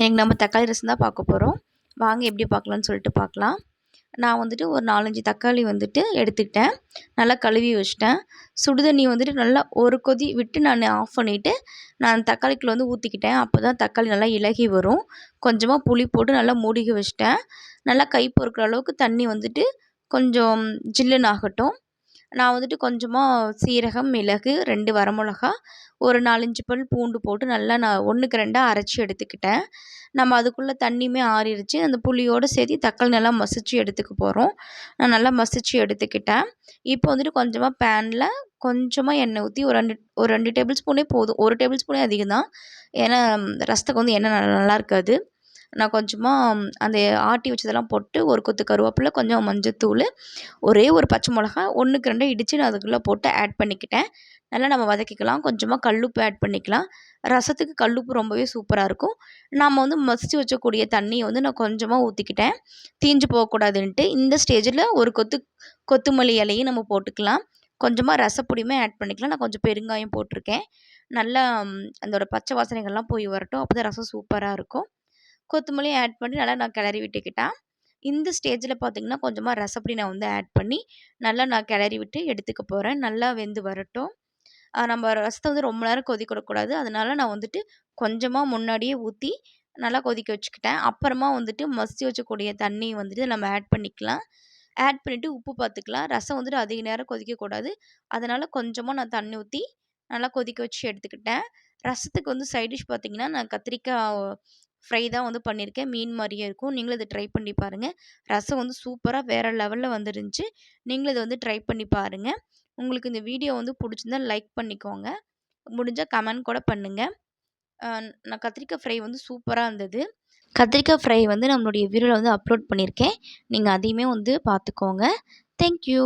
எனக்கு நம்ம தக்காளி ரசம் தான் பார்க்க போகிறோம். வாங்க எப்படி பார்க்கலான்னு சொல்லிட்டு பார்க்கலாம். நான் வந்துட்டு ஒரு 4, 5 தக்காளி வந்துட்டு எடுத்துக்கிட்டேன். நல்லா கழுவி வச்சுட்டேன். சுடுதண்ணி வந்துட்டு நல்லா ஒரு கொதி விட்டு நான் ஆஃப் பண்ணிவிட்டு நான் தக்காளிக்குள்ள வந்து ஊற்றிக்கிட்டேன். அப்போ தான் தக்காளி நல்லா இளகி வரும். கொஞ்சமாக புளி போட்டு நல்லா மூடிக்க வச்சுட்டேன். நல்லா கை பொறுக்கிற அளவுக்கு தண்ணி வந்துட்டு கொஞ்சம் ஜில்லுன்னு ஆகட்டும். நான் வந்துட்டு கொஞ்சமாக சீரகம், மிளகு, 2 வரமிளகா, ஒரு 4, 5 பல் பூண்டு போட்டு நல்லா நான் 1க்கு 2ஆ அரைச்சி எடுத்துக்கிட்டேன். நம்ம அதுக்குள்ளே தண்ணியுமே ஆறிடுச்சு. அந்த புளியோடு சேர்த்து தக்காளி நல்லா மசிச்சு எடுத்துக்க போகிறோம். நான் நல்லா மசிச்சு எடுத்துக்கிட்டேன். இப்போ வந்துட்டு கொஞ்சமாக பேனில் கொஞ்சமாக எண்ணெய் ஊற்றி ஒரு 2 டேபிள் ஸ்பூனே போதும். 1 டேபிள் ஸ்பூனே அதிகம் தான். ஏன்னா ரசத்துக்கு வந்து எண்ணெய் நல்லா இருக்காது. நான் கொஞ்சமாக அந்த ஆட்டி வச்சதெல்லாம் போட்டு ஒரு கொத்து கருவேப்பிலை, கொஞ்சம் மஞ்சத்தூள், ஒரே ஒரு பச்சை மிளகா 1க்கு 2 இடித்து நான் அதுக்குள்ளே போட்டு ஆட் பண்ணிக்கிட்டேன். நல்லா நம்ம வதக்கிக்கலாம். கொஞ்சமாக கல்லுப்பு ஆட் பண்ணிக்கலாம். ரசத்துக்கு கல்லுப்பு ரொம்பவே சூப்பராக இருக்கும். நம்ம வந்து மசிச்சு வச்சக்கூடிய தண்ணியை வந்து நான் கொஞ்சமாக ஊற்றிக்கிட்டேன். தீஞ்சு போகக்கூடாதுன்ட்டு. இந்த ஸ்டேஜில் ஒரு கொத்தமல்லி இலையும் நம்ம போட்டுக்கலாம். கொஞ்சமாக ரசப்பொடியுமே ஆட் பண்ணிக்கலாம். நான் கொஞ்சம் பெருங்காயம் போட்டிருக்கேன். நல்லா அதோட பச்சை வாசனைகள்லாம் போய் வரட்டும். அப்போ தான் ரசம் சூப்பராக இருக்கும். கொத்தமல்லியும் ஆட் பண்ணி நல்லா நான் கிளறி விட்டுக்கிட்டேன். இந்த ஸ்டேஜில் பார்த்திங்கன்னா கொஞ்சமாக ரசப்பொடி நான் வந்து ஆட் பண்ணி நல்லா நான் கிளறி விட்டு எடுத்துக்க போகிறேன். நல்லா வெந்து வரட்டும். நம்ம ரசத்தை வந்து ரொம்ப நேரம் கொதிக்க விடக்கூடாது. அதனால நான் வந்துட்டு கொஞ்சமாக முன்னாடியே ஊற்றி நல்லா கொதிக்க வச்சுக்கிட்டேன். அப்புறமா வந்துட்டு மசிச்சு வச்சக்கூடிய தண்ணி வந்துட்டு நம்ம ஆட் பண்ணிக்கலாம். ஆட் பண்ணிவிட்டு உப்பு பார்த்துக்கலாம். ரசம் வந்துட்டு அதிக நேரம் கொதிக்கக்கூடாது. அதனால் கொஞ்சமாக நான் தண்ணி ஊற்றி நல்லா கொதிக்க வச்சு எடுத்துக்கிட்டேன். ரசத்துக்கு வந்து சைட் டிஷ் பார்த்திங்கன்னா நான் கத்திரிக்காய் ஃப்ரை தான் வந்து பண்ணியிருக்கேன். மீன் மாதிரியே இருக்கும். நீங்களும் இதை ட்ரை பண்ணி பாருங்கள். ரசம் வந்து சூப்பராக வேறு லெவலில் வந்துருந்துச்சு. நீங்களும் இதை வந்து ட்ரை பண்ணி பாருங்கள். உங்களுக்கு இந்த வீடியோ வந்து பிடிச்சிருந்தா லைக் பண்ணிக்கோங்க. முடிஞ்சால் கமெண்ட் கூட பண்ணுங்கள். நான் கத்திரிக்காய் ஃப்ரை வந்து சூப்பராக இருந்தது. கத்திரிக்காய் ஃப்ரை வந்து நம்மளுடைய வீடியோவில் வந்து அப்லோட் பண்ணியிருக்கேன். நீங்கள் அதையுமே வந்து பார்த்துக்கோங்க. Thank you.